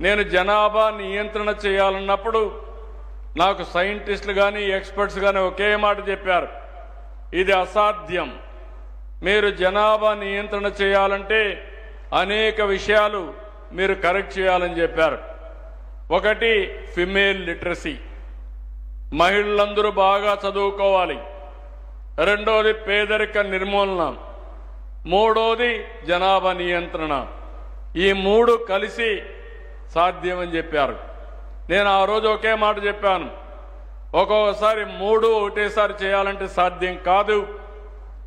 నేను జనాభా నియంత్రణ చేయాలన్నప్పుడు నాకు సైంటిస్టులు కానీ ఎక్స్పర్ట్స్ కానీ ఒకే మాట చెప్పారు, ఇది అసాధ్యం. మీరు జనాభా నియంత్రణ చేయాలంటే అనేక విషయాలు మీరు కరెక్ట్ చేయాలని చెప్పారు. ఒకటి ఫిమేల్ లిటరసీ, మహిళలందరూ బాగా చదువుకోవాలి. రెండోది పేదరిక నిర్మూలన. మూడోది జనాభా నియంత్రణ. ఈ మూడు కలిసి సాధ్యమని చెప్పారు. నేను ఆ రోజు ఒకే మాట చెప్పాను, ఒక్కొక్కసారి మూడు ఒకటేసారి చేయాలంటే సాధ్యం కాదు.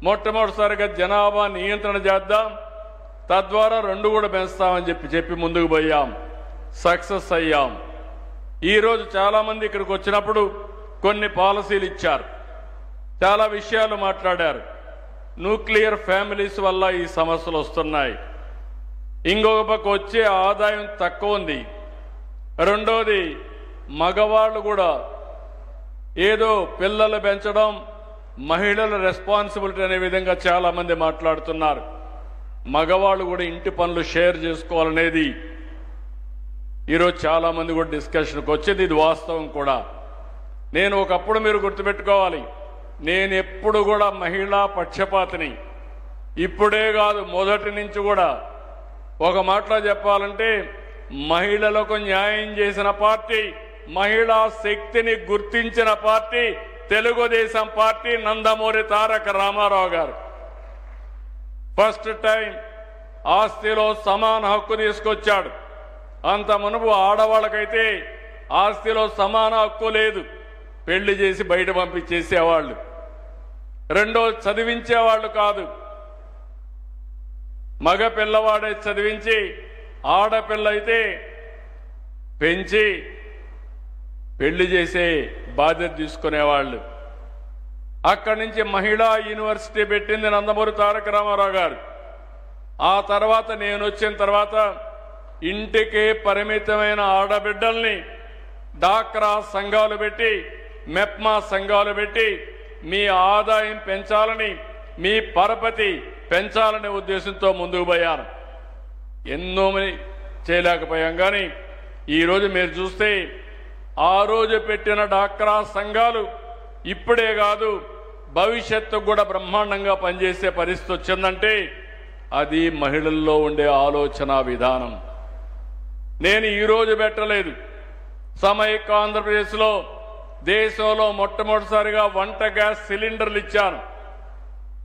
మొట్టమొదటిసారిగా జనాభా నియంత్రణ చేద్దాం, తద్వారా రెండు కూడా పెంచుతామని చెప్పి ముందుకు పోయాం, సక్సెస్ అయ్యాం. ఈరోజు చాలామంది ఇక్కడికి వచ్చినప్పుడు కొన్ని పాలసీలు ఇచ్చారు, చాలా విషయాలు మాట్లాడారు. న్యూక్లియర్ ఫ్యామిలీస్ వల్ల ఈ సమస్యలు వస్తున్నాయి. ఇంకొక పక్క వచ్చే ఆదాయం తక్కువ ఉంది. రెండోది మగవాళ్ళు కూడా ఏదో పిల్లలు పెంచడం మహిళల రెస్పాన్సిబిలిటీ అనే విధంగా చాలామంది మాట్లాడుతున్నారు. మగవాళ్ళు కూడా ఇంటి పనులు షేర్ చేసుకోవాలనేది ఈరోజు చాలామంది కూడా డిస్కషన్కి వచ్చేది. ఇది వాస్తవం కూడా. నేను ఒకప్పుడు మీరు గుర్తుపెట్టుకోవాలి, నేను ఎప్పుడు కూడా మహిళా పక్షపాతిని. ఇప్పుడే కాదు, మొదటి నుంచి కూడా. ఒక మాటలో చెప్పాలంటే మహిళలకు న్యాయం చేసిన పార్టీ, మహిళా శక్తిని గుర్తించిన పార్టీ తెలుగుదేశం పార్టీ, నందమూరి తారక రామారావు గారు. ఫస్ట్ టైం ఆస్తిలో సమాన హక్కు తీసుకొచ్చాడు. అంత మునుపు ఆడవాళ్ళకైతే ఆస్తిలో సమాన హక్కు లేదు, పెళ్లి చేసి బయట పంపించేసేవాళ్ళు. రెండో చదివించేవాళ్ళు కాదు, మగ పిల్లవాడే చదివించి ఆడపిల్ల అయితే పెంచి పెళ్లి చేసే బాధ్యత తీసుకునేవాళ్ళు. అక్కడి నుంచి మహిళా యూనివర్సిటీ పెట్టింది నందమూరి తారక రామారావు గారు. ఆ తర్వాత నేను వచ్చిన తర్వాత ఇంటికే పరిమితమైన ఆడబిడ్డల్ని డాక్రా సంఘాలు పెట్టి, మెప్మా సంఘాలు పెట్టి మీ ఆదాయం పెంచాలని, మీ పరపతి పెంచాలనే ఉద్దేశంతో ముందుకు పోయాను. ఎన్నో చేయలేకపోయాం. కానీ ఈరోజు మీరు చూస్తే ఆ రోజు పెట్టిన డాక్రా సంఘాలు ఇప్పుడే కాదు భవిష్యత్తుకు కూడా బ్రహ్మాండంగా పనిచేసే పరిస్థితి వచ్చిందంటే అది మహిళల్లో ఉండే ఆలోచన విధానం. నేను ఈరోజు పెట్టలేదు, సమైక్య ఆంధ్రప్రదేశ్లో దేశంలో మొట్టమొదటిసారిగా వంట గ్యాస్ సిలిండర్లు ఇచ్చాను.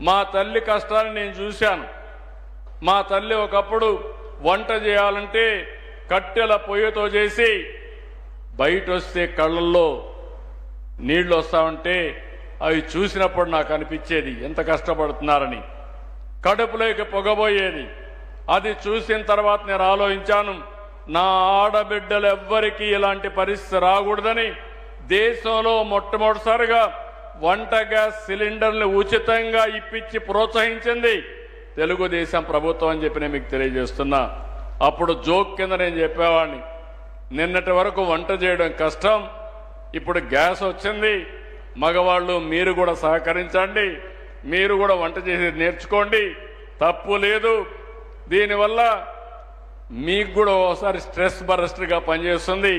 మా తల్లి కష్టాన్ని నేను చూశాను. మా తల్లి ఒకప్పుడు వంట చేయాలంటే కట్టెల పొయ్యితో చేసి బయట వస్తే కళ్ళల్లో నీళ్లు వస్తామంటే అవి చూసినప్పుడు నాకు అనిపించేది ఎంత కష్టపడుతున్నారని. కడుపులోకి పొగబోయేది. అది చూసిన తర్వాత నేను ఆలోచించాను, నా ఆడబిడ్డలు ఎవ్వరికీ ఇలాంటి పరిస్థితి రాకూడదని దేశంలో మొట్టమొదటిసారిగా వంట గ్యాస్ సిలిండర్లు ఉచితంగా ఇప్పించి ప్రోత్సహించింది తెలుగుదేశం ప్రభుత్వం అని చెప్పి నేను మీకు తెలియజేస్తున్నా. అప్పుడు జోక్ కింద నేను చెప్పేవాడిని, నిన్నటి వరకు వంట చేయడం కష్టం, ఇప్పుడు గ్యాస్ వచ్చింది, మగవాళ్ళు మీరు కూడా సహకరించండి, మీరు కూడా వంట చేసి నేర్చుకోండి, తప్పు లేదు. దీనివల్ల మీకు కూడా ఒకసారి స్ట్రెస్ బరస్ట్గా పనిచేస్తుంది.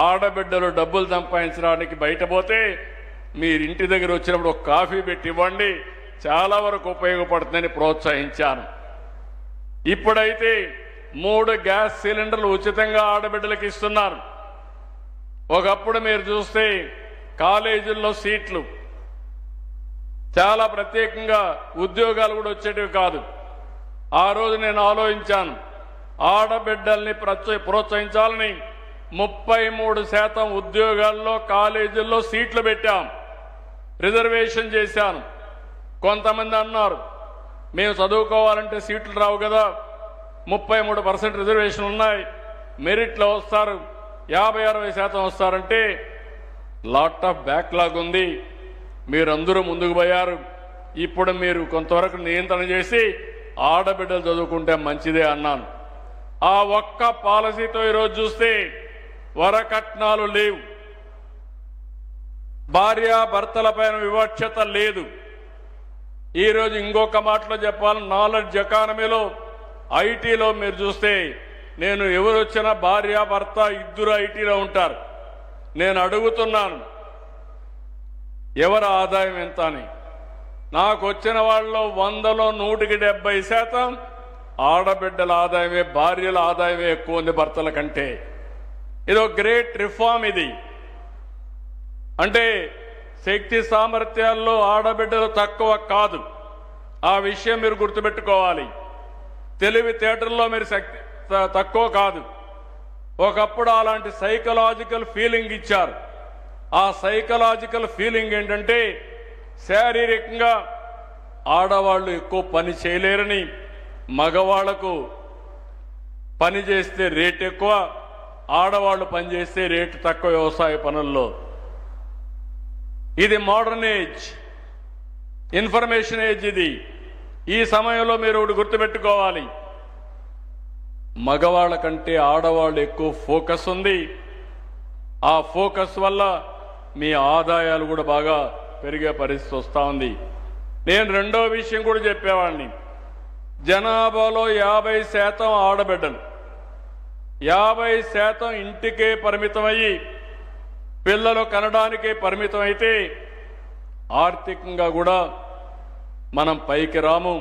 ఆడబిడ్డలు డబ్బులు సంపాదించడానికి బయట పోతే మీరు ఇంటి దగ్గర వచ్చినప్పుడు ఒక కాఫీ పెట్టి ఇవ్వండి, చాలా వరకు ఉపయోగపడుతుందని ప్రోత్సహించాను. ఇప్పుడైతే 3 గ్యాస్ సిలిండర్లు ఉచితంగా ఆడబిడ్డలకు ఇస్తున్నారు. ఒకప్పుడు మీరు చూస్తే కాలేజీల్లో సీట్లు చాలా ప్రత్యేకంగా ఉద్యోగాలు కూడా వచ్చేటివి కాదు. ఆ రోజు నేను ఆలోచించాను, ఆడబిడ్డల్ని ప్రోత్సహించాలని 33% ఉద్యోగాల్లో కాలేజీల్లో సీట్లు పెట్టాం, రిజర్వేషన్ చేశాను. కొంతమంది అన్నారు మేము చదువుకోవాలంటే సీట్లు రావు కదా, 33% రిజర్వేషన్ ఉన్నాయి, మెరిట్లో వస్తారు, 50-60% వస్తారంటే లాట్ ఆఫ్ బ్యాక్లాగ్ ఉంది. మీరందరూ ముందుకు పోయారు. ఇప్పుడు మీరు కొంతవరకు నియంత్రణ చేసి ఆడబిడ్డలు చదువుకుంటే మంచిదే అన్నాను. ఆ ఒక్క పాలసీతో ఈరోజు చూస్తే వరకట్నాలు లేవు, భార్యాభర్తలపైన వివక్షత లేదు. ఈరోజు ఇంకొక మాటలో చెప్పాలి, నాలెడ్జ్ ఎకానమీలో ఐటీలో మీరు చూస్తే నేను ఎవరు వచ్చినా భార్యాభర్త ఇద్దరు ఐటీలో ఉంటారు. నేను అడుగుతున్నాను ఎవరి ఆదాయం ఎంత అని. నాకు వచ్చిన వాళ్ళలో 100లో 170% ఆడబిడ్డల ఆదాయమే, భార్యల ఆదాయమే ఎక్కువ ఉంది భర్తల కంటే. ఇదో గ్రేట్ రిఫార్మ్ ఇది. అంటే శక్తి సామర్థ్యాల్లో ఆడబిడ్డలు తక్కువ కాదు, ఆ విషయం మీరు గుర్తుపెట్టుకోవాలి. తెలివితేటల్లో మీరు తక్కువ కాదు. ఒకప్పుడు అలాంటి సైకలాజికల్ ఫీలింగ్ ఇచ్చారు. ఆ సైకలాజికల్ ఫీలింగ్ ఏంటంటే శారీరకంగా ఆడవాళ్ళు ఎక్కువ పని చేయలేరని, మగవాళ్లకు పని చేస్తే రేట్ ఎక్కువ, ఆడవాళ్ళు పని చేస్తే రేటు తక్కువ వ్యవసాయ పనుల్లో. ఇది మోడర్న్ ఏజ్, ఇన్ఫర్మేషన్ ఏజ్. ఇది ఈ సమయంలో మీరు ఒకటి గుర్తుపెట్టుకోవాలి, మగవాళ్ళ కంటే ఆడవాళ్ళు ఎక్కువ ఫోకస్ ఉంది. ఆ ఫోకస్ వల్ల మీ ఆదాయాలు కూడా బాగా పెరిగే పరిస్థితి వస్తూ ఉంది. నేను రెండో విషయం కూడా చెప్పేవాడిని, జనాభాలో 50% ఆడబిడ్డలు, 50% ఇంటికే పరిమితమయ్యి పిల్లలు కనడానికే పరిమితమైతే ఆర్థికంగా కూడా మనం పైకి రాము.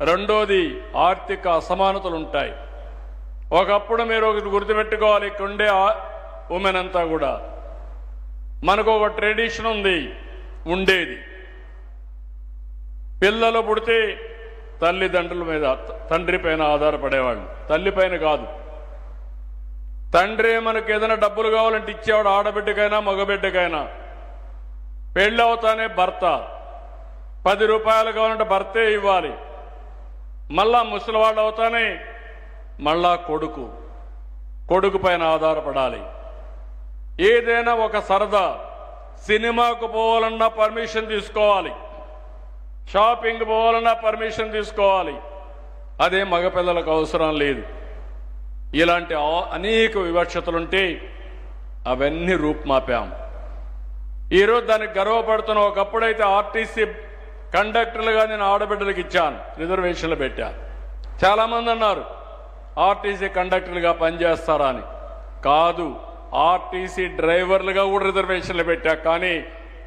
రెండోది ఆర్థిక అసమానతలు ఉంటాయి. ఒకప్పుడు మీరు ఒకటి గుర్తుపెట్టుకోవాలి, ఇక్కడ ఉండే ఉమెన్ అంతా కూడా మనకు ఒక ట్రెడిషన్ ఉంది, ఉండేది పిల్లలు పుడితే తల్లిదండ్రుల మీద, తండ్రి పైన ఆధారపడేవాళ్ళు. తల్లి పైన కాదు, తండ్రి మనకు ఏదైనా డబ్బులు కావాలంటే ఇచ్చేవాడు, ఆడబిడ్డకైనా మగబిడ్డకైనా. పెళ్ళి అవుతానే భర్త, 10 రూపాయలు కావాలంటే భర్తే ఇవ్వాలి. మళ్ళా ముసలివాళ్ళు అవుతానే మళ్ళా కొడుకు పైన ఆధారపడాలి. ఏదైనా ఒక సరదా, సినిమాకు పోవాలన్నా పర్మిషన్ తీసుకోవాలి, షాపింగ్ పోవాలన్నా పర్మిషన్ తీసుకోవాలి. అదే మగపిల్లలకు అవసరం లేదు. ఇలాంటి అనేక వివక్షతలుంటే అవన్నీ రూపుమాపాం. ఈరోజు దానికి గర్వపడుతున్న, ఒకప్పుడైతే ఆర్టీసీ కండక్టర్లుగా నేను ఆడబిడ్డలకు ఇచ్చాను, రిజర్వేషన్లు పెట్టాను. చాలామంది అన్నారు ఆర్టీసీ కండక్టర్లుగా పనిచేస్తారా అని. కాదు, ఆర్టీసీ డ్రైవర్లుగా కూడా రిజర్వేషన్లు పెట్టా. కానీ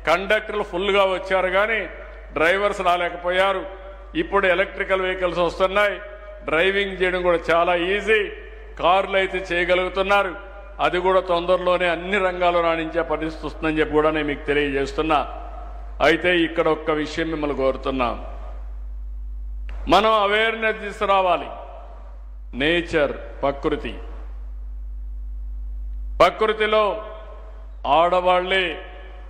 కండక్టర్లు ఫుల్గా వచ్చారు, కానీ డ్రైవర్స్ రాలేకపోయారు. ఇప్పుడు ఎలక్ట్రికల్ వెహికల్స్ వస్తున్నాయి, డ్రైవింగ్ చేయడం కూడా చాలా ఈజీ. కార్లు అయితే చేయగలుగుతున్నారు, అది కూడా తొందరలోనే అన్ని రంగాల్లో రాణించే పరిస్థితి వస్తుందని చెప్పి కూడా నేను మీకు తెలియజేస్తున్నా. అయితే ఇక్కడ ఒక్క విషయం మిమ్మల్ని కోరుతున్నాం, మనం అవేర్నెస్ తీసుకురావాలి. నేచర్, ప్రకృతిలో ఆడవాళ్లే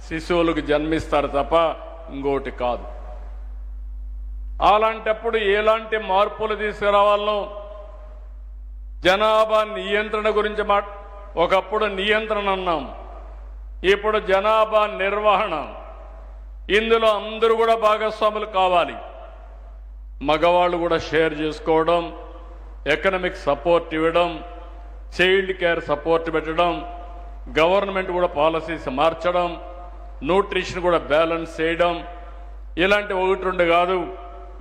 శిశువులకు జన్మిస్తారు తప్ప ఇంకోటి కాదు. అలాంటప్పుడు ఎలాంటి మార్పులు తీసుకురావాలనో, జనాభా నియంత్రణ గురించి ఒకప్పుడు నియంత్రణ అన్నాం, ఇప్పుడు జనాభా నిర్వహణ. ఇందులో అందరూ కూడా భాగస్వాములు కావాలి. మగవాళ్ళు కూడా షేర్ చేసుకోవడం, ఎకనామిక్ సపోర్ట్ ఇవ్వడం, చైల్డ్ కేర్ సపోర్ట్ పెట్టడం, గవర్నమెంట్ కూడా పాలసీస్ మార్చడం, న్యూట్రిషన్ కూడా బ్యాలెన్స్ చేయడం. ఇలాంటి 1-2 కాదు,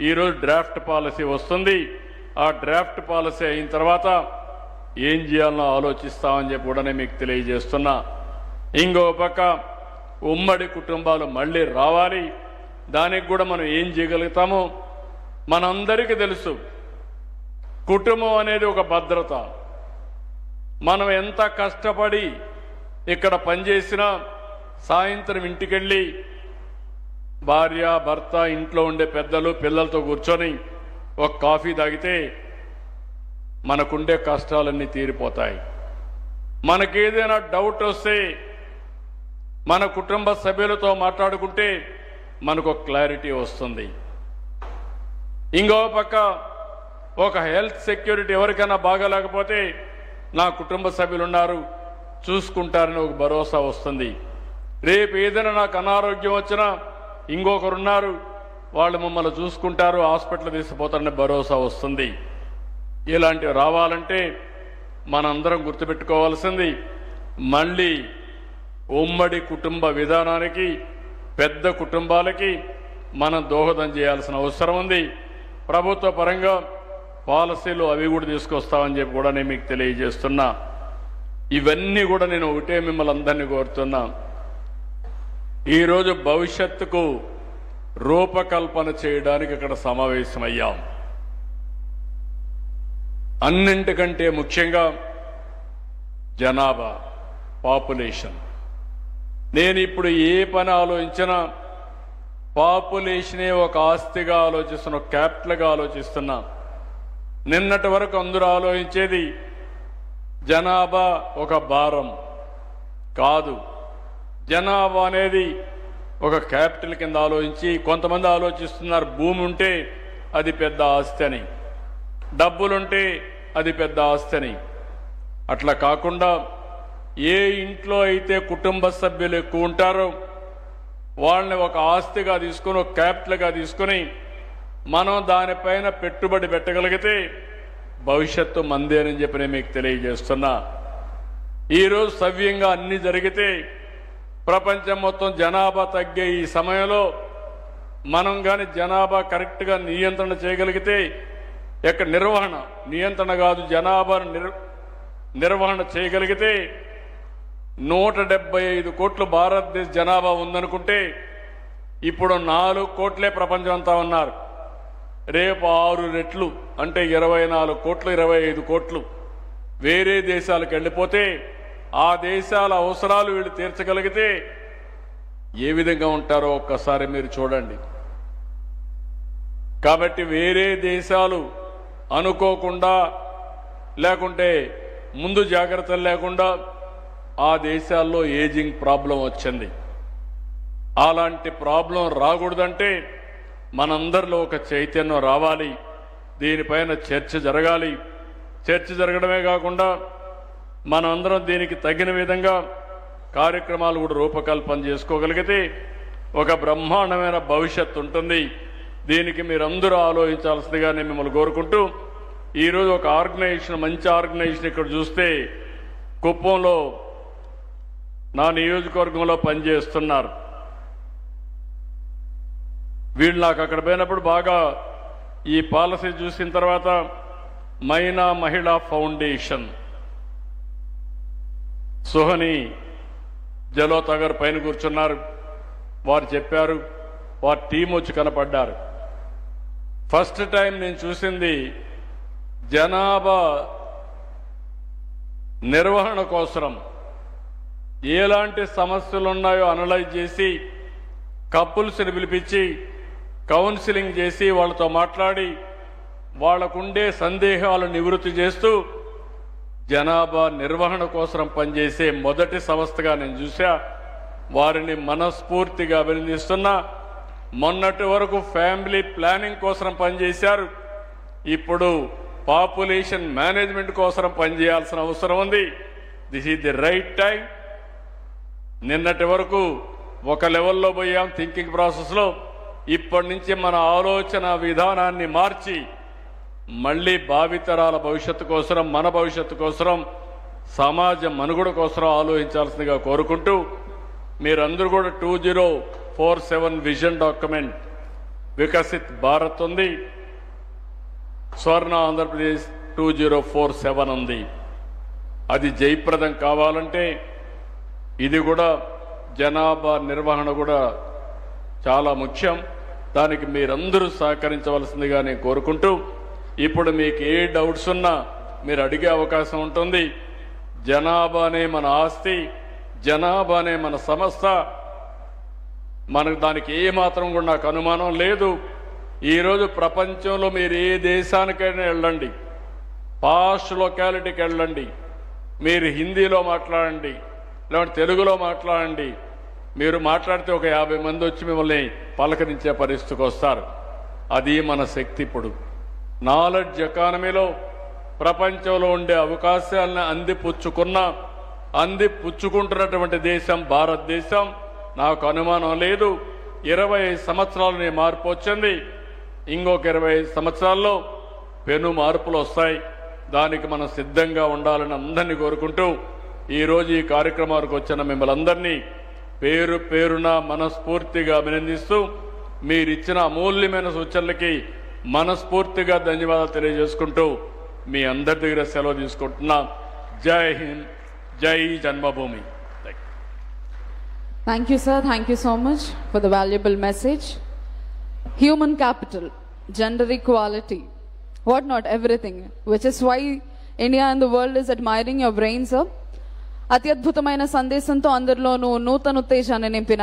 ఈరోజు డ్రాఫ్ట్ పాలసీ వస్తుంది. ఆ డ్రాఫ్ట్ పాలసీ అయిన తర్వాత ఏం చేయాలనో ఆలోచిస్తామని చెప్పి కూడా నేను మీకు తెలియజేస్తున్నా. ఇంకో పక్క ఉమ్మడి కుటుంబాలు మళ్ళీ రావాలి. దానికి కూడా మనం ఏం చేయగలుగుతామో మనందరికీ తెలుసు. కుటుంబం అనేది ఒక భద్రత. మనం ఎంత కష్టపడి ఇక్కడ పనిచేసినా సాయంత్రం ఇంటికెళ్ళి భార్య, భర్త, ఇంట్లో ఉండే పెద్దలు, పిల్లలతో కూర్చొని ఒక కాఫీ తాగితే మనకుండే కష్టాలన్నీ తీరిపోతాయి. మనకేదైనా డౌట్ వస్తే మన కుటుంబ సభ్యులతో మాట్లాడుకుంటే మనకు క్లారిటీ వస్తుంది. ఇంకో పక్క ఒక హెల్త్ సెక్యూరిటీ, ఎవరికైనా బాగాలేకపోతే నా కుటుంబ సభ్యులు ఉన్నారు, చూసుకుంటారని ఒక భరోసా వస్తుంది. రేపు ఏదైనా నాకు అనారోగ్యం వచ్చినా ఇంకొకరున్నారు, వాళ్ళు మమ్మల్ని చూసుకుంటారు, హాస్పిటల్ తీసుకుపోతారని భరోసా వస్తుంది. ఇలాంటివి రావాలంటే మనందరం గుర్తుపెట్టుకోవాల్సింది మళ్ళీ ఉమ్మడి కుటుంబ విధానానికి పెద్ద కుటుంబాలకి మనం దోహదం చేయాల్సిన అవసరం ఉంది. ప్రభుత్వ పరంగా పాలసీలు అవి కూడా తీసుకొస్తామని చెప్పి కూడా నేను మీకు తెలియజేస్తున్నా. ఇవన్నీ కూడా నేను ఒకటే మిమ్మల్ని అందరినీ కోరుతున్నా, ఈరోజు భవిష్యత్తుకు రూపకల్పన చేయడానికి ఇక్కడ సమావేశమయ్యాం. అన్నింటికంటే ముఖ్యంగా జనాభా, పాపులేషన్. నేను ఇప్పుడు ఏ పని ఆలోచించినా పాపులేషనే ఒక ఆస్తిగా ఆలోచిస్తున్నా, ఒక క్యాపిటల్గా ఆలోచిస్తున్నా. నిన్నటి వరకు అందరూ ఆలోచించేది జనాభా ఒక భారం కాదు, జనాభా అనేది ఒక క్యాపిటల్ కింద ఆలోచించి కొంతమంది ఆలోచిస్తున్నారు భూమి ఉంటే అది పెద్ద ఆస్తి అని, డబ్బులుంటే అది పెద్ద ఆస్తి అని. అట్లా కాకుండా ఏ ఇంట్లో అయితే కుటుంబ సభ్యులు ఎక్కువ ఉంటారో వాళ్ళని ఒక ఆస్తిగా తీసుకొని, ఒక క్యాపిటల్గా తీసుకొని మనం దానిపైన పెట్టుబడి పెట్టగలిగితే భవిష్యత్తు మందే అని చెప్పి నేను మీకు తెలియజేస్తున్నా. ఈరోజు సవ్యంగా అన్ని జరిగితే ప్రపంచం మొత్తం జనాభా తగ్గే ఈ సమయంలో మనం కానీ జనాభా కరెక్ట్గా నియంత్రణ చేయగలిగితే, యొక్క నియంత్రణ కాదు, జనాభాను నిర్వహణ చేయగలిగితే 175 కోట్లు భారతదేశ జనాభా ఉందనుకుంటే ఇప్పుడు 4 కోట్లే ప్రపంచం అంతా ఉన్నారు. రేపు 6 రెట్లు అంటే 24 కోట్లు, 25 కోట్లు వేరే దేశాలకు వెళ్ళిపోతే ఆ దేశాల అవసరాలు వీళ్ళు తీర్చగలిగితే ఏ విధంగా ఉంటారో ఒక్కసారి మీరు చూడండి. కాబట్టి వేరే దేశాలు అనుకోకుండా లేకుంటే ముందు జాగ్రత్తలు లేకుండా ఆ దేశాల్లో ఏజింగ్ ప్రాబ్లం వచ్చింది. అలాంటి ప్రాబ్లం రాకూడదంటే మనందరిలో ఒక చైతన్యం రావాలి, దీనిపైన చర్చ జరగాలి. చర్చ జరగడమే కాకుండా మనందరం దీనికి తగిన విధంగా కార్యక్రమాలు కూడా రూపకల్పన చేసుకోగలిగితే ఒక బ్రహ్మాండమైన భవిష్యత్తు ఉంటుంది. దీనికి మీరందరూ ఆలోచించాల్సిందిగా నేను మిమ్మల్ని కోరుకుంటూ, ఈరోజు ఒక ఆర్గనైజేషన్, మంచి ఆర్గనైజేషన్ ఇక్కడ చూస్తే కుప్పంలో నా నియోజకవర్గంలో పనిచేస్తున్నారు. వీళ్ళు నాకు అక్కడ పోయినప్పుడు బాగా ఈ పాలసీ చూసిన తర్వాత మైనా మహిళా ఫౌండేషన్ సుహని జలోతా గారు పైన కూర్చున్నారు. వారు చెప్పారు, వారి టీం వచ్చి కనపడ్డారు. ఫస్ట్ టైం నేను చూసింది జనాభా నిర్వహణ కోసం ఎలాంటి సమస్యలు ఉన్నాయో అనలైజ్ చేసి కపుల్స్ని పిలిపించి కౌన్సిలింగ్ చేసి వాళ్ళతో మాట్లాడి వాళ్లకుండే సందేహాలు నివృత్తి చేస్తూ జనాభా నిర్వహణ కోసం పనిచేసే మొదటి సంస్థగా నేను చూసా. వారిని మనస్ఫూర్తిగా అభినందిస్తున్నా. మొన్నటి వరకు ఫ్యామిలీ ప్లానింగ్ కోసం పనిచేశారు, ఇప్పుడు పాపులేషన్ మేనేజ్మెంట్ కోసం పనిచేయాల్సిన అవసరం ఉంది. This is the right time. నిన్నటి వరకు ఒక లెవెల్లో పోయాం థింకింగ్ ప్రాసెస్లో, ఇప్పటి నుంచి మన ఆలోచన విధానాన్ని మార్చి మళ్ళీ భావితరాల భవిష్యత్తు కోసం, మన భవిష్యత్తు కోసం, సమాజ మనుగడ కోసం ఆలోచించాల్సిందిగా కోరుకుంటూ, మీరందరూ కూడా 2047 విజన్ డాక్యుమెంట్ వికసిత్ భారత్ ఉంది, స్వర్ణ ఆంధ్రప్రదేశ్ 2047 ఉంది. అది జయప్రదం కావాలంటే ఇది కూడా జనాభా నిర్వహణ కూడా చాలా ముఖ్యం. దానికి మీరందరూ సహకరించవలసిందిగా నేను కోరుకుంటూ, ఇప్పుడు మీకు ఏ డౌట్స్ ఉన్నా మీరు అడిగే అవకాశం ఉంటుంది. జనాభానే మన ఆస్తి, జనాభానే మన సంస్థ. మనకు దానికి ఏ మాత్రం కూడా నాకు అనుమానం లేదు. ఈరోజు ప్రపంచంలో మీరు ఏ దేశానికైనా వెళ్ళండి, పాష్ లొకాలిటీకి వెళ్ళండి, మీరు హిందీలో మాట్లాడండి లేదంటే తెలుగులో మాట్లాడండి, మీరు మాట్లాడితే ఒక 50 మంది వచ్చి మిమ్మల్ని పలకరించే పరిస్థితికి వస్తారు. అది మన శక్తి. ఇప్పుడు నాలెడ్జ్ ఎకానమీలో ప్రపంచంలో ఉండే అవకాశాలను అందిపుచ్చుకుంటున్నటువంటి దేశం భారతదేశం. నాకు అనుమానం లేదు, 25 సంవత్సరాలు మార్పు వచ్చింది, ఇంకొక 25 సంవత్సరాల్లో పెను మార్పులు వస్తాయి. దానికి మనం సిద్ధంగా ఉండాలని అందరినీ కోరుకుంటూ ఈరోజు ఈ కార్యక్రమానికి వచ్చిన మిమ్మల్ని అందరినీ పేరు పేరున మనస్ఫూర్తిగా అభినందిస్తూ మీరిచ్చిన అమూల్యమైన సూచనలకి మనస్ఫూర్తిగా ధన్యవాదాలు తెలియజేసుకుంటూ మీ అందరి దగ్గర సెలవు తీసుకుంటున్నా. జై హింద్, జై జన్మభూమి. Thank you, sir. Thank you so much for the valuable message. Human capital, gender equality, what not, everything, which is why India and the world is admiring your brain, sir. అత్యద్భుతమైన సందేశంతో అందరిలోనూ నూతన ఉత్తేజాన్ని నింపిన